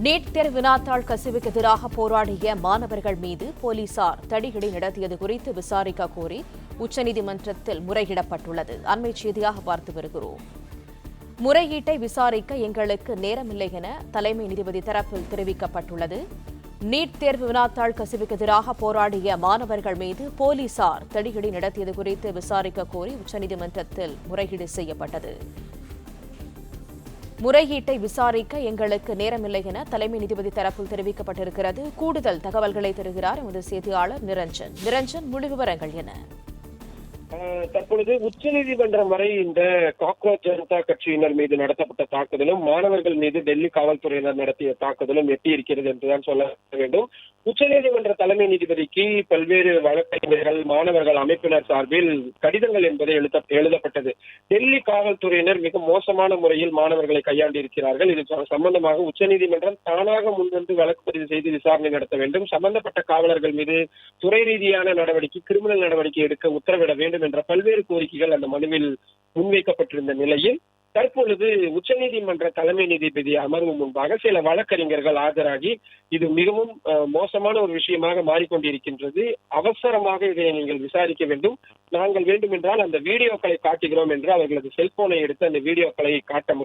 NEET தேர்வு வினாத்தாள் கசிவுக்கு எதிராக போராடிய மாணவர்கள் மீது போலீசார் தடியடி நடத்தியது குறித்து விசாரிக்க கோரி உச்சநீதிமன்றத்தில் முறையிடப்பட்டுள்ளது. அண்மை செய்தியாக பார்த்து வருகிறோம். முறையீட்டை விசாரிக்க எங்களுக்கு நேரமில்லை என தலைமை நீதிபதி தரப்பில் தெரிவிக்கப்பட்டுள்ளது. நீட் தேர்வு வினாத்தாள் கசிவுக்கு எதிராக போராடிய மாணவர்கள் மீது போலீசார் தடியடி நடத்தியது குறித்து விசாரிக்க கோரி உச்சநீதிமன்றத்தில் முறையீடு செய்யப்பட்டது. முறையீட்டை விசாரிக்க எங்களுக்கு நேரமில்லை என தலைமை நீதிபதி தரப்பில் தெரிவிக்கப்பட்டிருக்கிறது. கூடுதல் தகவல்களை தருகிறார் எமது செய்தியாளர் நிரஞ்சன். முழு விவரங்கள் என்ன? தற்பொழுது உச்சநீதிமன்றம் வரை இந்த காக்ரோச் ஜனதா கட்சியினர் மீது நடத்தப்பட்ட தாக்குதலும் மாணவர்கள் மீது டெல்லி காவல்துறையினர் நடத்திய தாக்குதலும் எட்டியிருக்கிறது என்றுதான் சொல்ல வேண்டும். உச்சநீதிமன்ற தலைமை நீதிபதிக்கு பல்வேறு வழக்கறிஞர்கள் மாணவர்கள் அமைப்பினர் சார்பில் கடிதங்கள் என்பது எழுதப்பட்டது. டெல்லி காவல்துறையினர் மிக மோசமான முறையில் மாணவர்களை கையாண்டிருக்கிறார்கள். இது சம்பந்தமாக உச்சநீதிமன்றம் தானாக முன்வந்து வழக்கு பதிவு செய்து விசாரணை நடத்த வேண்டும். சம்பந்தப்பட்ட காவலர்கள் மீது துறை ரீதியான நடவடிக்கை, கிரிமினல் நடவடிக்கை எடுக்க உத்தரவிட வேண்டும் என்ற பல்வேறு கோரிக்கைகள் அந்த மனுவில் முன்வைக்கப்பட்டிருந்த நிலையில் தற்பொழுது உச்சநீதிமன்ற தலைமை நீதிபதி அமர்வு முன்பாக சில வழக்கறிஞர்கள் ஆஜராகி இது மிகவும் மோசமான ஒரு விஷயமாக மாறிக்கொண்டிருக்கின்றது, அவசரமாக இதை நீங்கள் விசாரிக்க வேண்டும், நாங்கள் வேண்டுமென்றால் அந்த வீடியோக்களை காட்டுகிறோம் என்று அவர்களது செல்போனை எடுத்து அந்த வீடியோக்களை காட்ட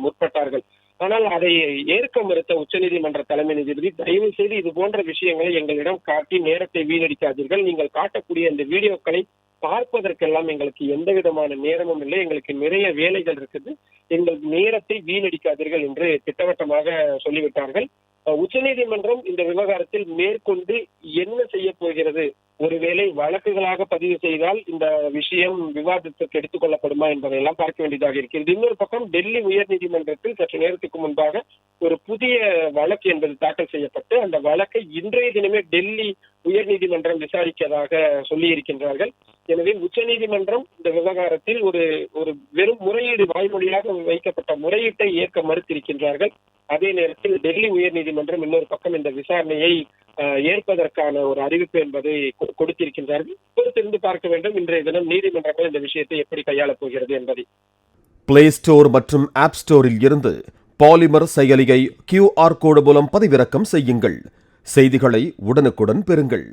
முற்பட்டார்கள். ஆனால் அதை ஏற்க மறுத்த உச்சநீதிமன்ற தலைமை நீதிபதி, தயவு செய்து இது போன்ற விஷயங்களை எங்களிடம் காட்டி நேரத்தை வீணடிக்காதீர்கள், நீங்கள் காட்டக்கூடிய அந்த வீடியோக்களை பார்ப்பதற்கெல்லாம் எங்களுக்கு எந்த விதமான நேரமும் இல்லை, எங்களுக்கு நிறைய வேலைகள் இருக்குது, எங்கள் நேரத்தை வீணடிக்காதீர்கள் என்று திட்டவட்டமாக சொல்லிவிட்டார்கள். உச்சநீதிமன்றம் இந்த விவகாரத்தில் மேற்கொண்டு என்ன செய்ய போகிறது, ஒருவேளை வழக்குகளாக பதிவு செய்தால் இந்த விஷயம் விவாதத்திற்கு எடுத்துக் கொள்ளப்படுமா என்பதையெல்லாம் பார்க்க வேண்டியதாக இருக்கிறது. இன்னொரு பக்கம் டெல்லி உயர்நீதிமன்றத்தில் சற்று நேரத்துக்கு முன்பாக ஒரு புதிய வழக்கு என்பது தாக்கல் செய்யப்பட்டு அந்த வழக்கை இன்றைய தினமே டெல்லி உயர்நீதிமன்றம் விசாரிப்பதாக சொல்லி இருக்கின்றார்கள். எனவே உச்சநீதிமன்றம் இந்த விவகாரத்தில் ஒரு வெறும் முறையீடு, வாய்மொழியாக வைக்கப்பட்ட முறையீட்டை ஏற்க மறுத்திருக்கின்றார்கள். அதே நேரத்தில் டெல்லி உயர்நீதிமன்றம் இன்னொரு பக்கம் இந்த விசாரணையை ஏற்பதற்கான ஒரு அறிவிப்பு என்பதை கொடுத்திருக்கின்றார்கள். பொறுத்திருந்து பார்க்க வேண்டும் இன்றைய தினம் நீதிமன்றங்கள் இந்த விஷயத்தை எப்படி கையாளப் போகிறது என்பதை. பிளே ஸ்டோர் மற்றும் ஆப் ஸ்டோரில் இருந்து பாலிமர் செயலியை QR கோடு மூலம் பதிவிறக்கம் செய்யுங்கள். செய்திகளை உடனுக்குடன் பெறுங்கள்.